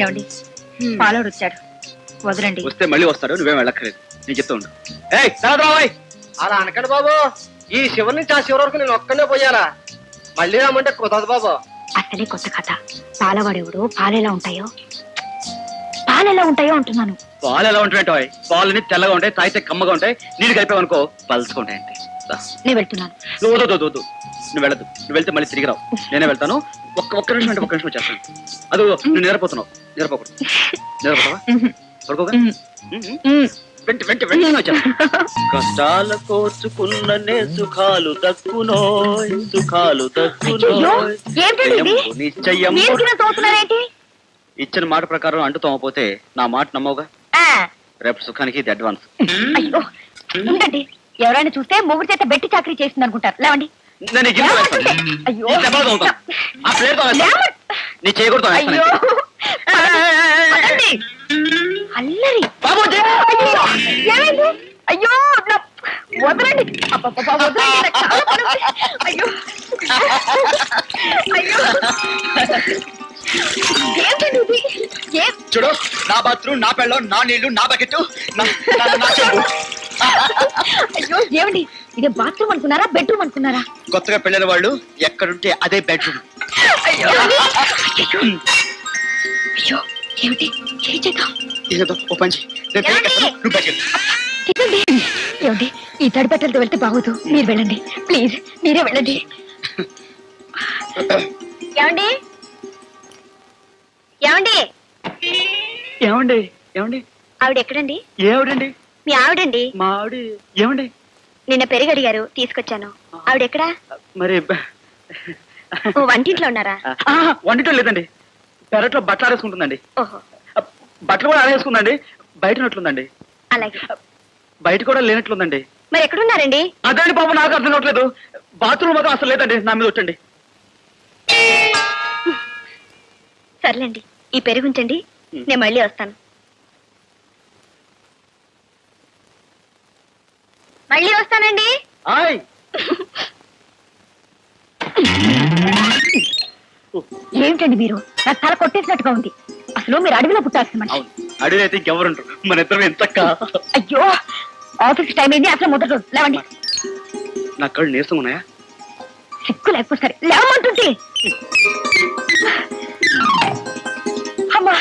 ఏమండి పాలోడు వచ్చాడు, వదలండి. వస్తే మళ్ళీ వస్తాడు, నువ్వేం వెళ్ళక్కర్లేదు, నేను చెప్తా ఉండు. ఏయ్ రాయ్, అలా అనకండి బాబు. ఈ శివరి నుంచి ఆ శివరి వరకు నేను ఒక్కనే పోయాలా? మళ్ళీ రామంటే కుదరదు బాబు. అసలే కొత్త కథ. పాలవాడేవుడు పాలెలా ఉంటాయో అంటున్నాను. పాలు ఎలా ఉంటాయి? పాలని తెల్లగా ఉంటాయి, తాగితే కమ్మగా ఉంటాయి, నీళ్ళు కలిపావనుకో పలుచుకుంటాయి అంటే. నేను వెళ్తున్నాను. నువ్వు నువ్వు వెళ్ళదు, నువ్వు వెళ్తే మళ్ళీ తిరిగి రావు, నేనే వెళ్తాను. ఒక్క నిమిషం అంటే ఒక్క నిమిషం చేస్తాను. అది నువ్వు నిద్రపోతున్నావు, నిద్రపోకూడదు. నిద్రపోతావా? పడుకోగా కష్టాల కోర్చుకున్ననే సుఖాలు దక్కునోయ్, సుఖాలు దక్కునోయ్. నిశ్చయం ఇచ్చిన మాట ప్రకారం అంటుతోమపోతే నా మాట నమ్మవుగా. రేపు సుఖానికి ఇది అడ్వాన్స్. ఉండండి, ఎవరైనా చూస్తే మొగుడు చేత బెట్టి చాకరీ చేస్తుంది అనుకుంటారు. లేవండి. నీ చేయకూడదు. అల్లరి ఏమైంది? అయ్యో వదలండి. అయ్యో చూడు, నా బాత్రూమ్, నా పెళ్ళం, నా నీళ్లు, నా బకెట్, అయ్యో ఏమండి, ఇదే బాత్రూమ్ అనుకున్నారా బెడ్రూమ్ అనుకున్నారా? కొత్తగా పెళ్ళిన వాళ్ళు ఎక్కడుంటే అదే బెడ్రూమ్. అయ్యో ఏమిటి చేద్దాం? ఓ పంచి ఏమండి, ఈ తడిపెట్టలతో వెళ్తే బాగోదు, మీరు వెళ్ళండి ప్లీజ్, మీరే వెళ్ళండి. ఏమండి ఏమండి ఏమండి ఏమండి ఆవిడ ఎక్కడండి? ఏమిటండి? మీ ఆవిడండి. మా ఆవిడ ఏమండి? నిన్న పెరుగు అడిగారు, తీసుకొచ్చాను. ఆవిడ ఎక్కడా? మరి వంటింట్లో ఉన్నారా? వంటింట్లో లేదండి, పెరట్లో బట్టలు ఆరేసుకుంటుందండి. ఓహో, బట్టలు కూడా ఆరేసుకుందండి, బయట ఉన్నట్లుందండి. అలాగే. బయట కూడా లేనట్లుందండి. మరి ఎక్కడున్నారండి? అదండి బాబు, నాకు అర్థం కావట్లేదు. బాత్రూమ్ మాత్రం అసలు లేదండి, నా మీద వచ్చండి. సర్లేండి, ఈ పెరుగు ఉంచండి, నేను మళ్ళీ వస్తాను. మళ్ళీ వస్తానండి. ఏమిటండి మీరు, నాకు తల కొట్టేసినట్టుగా ఉంది. అసలు మీరు అడవిలో పుట్టాల్సిన మనిషి. అడవి అయితే ఇంకెవరుంటారు, మన ఇద్దరం ఎంత. అయ్యో, ఆఫీస్ టైం అయింది, అసలు మొదటి రోజు. లేవండి. నా కళ్ళు నీరసం ఉన్నాయా? సిగ్గు లేకపోతే లేవమంటుంటే.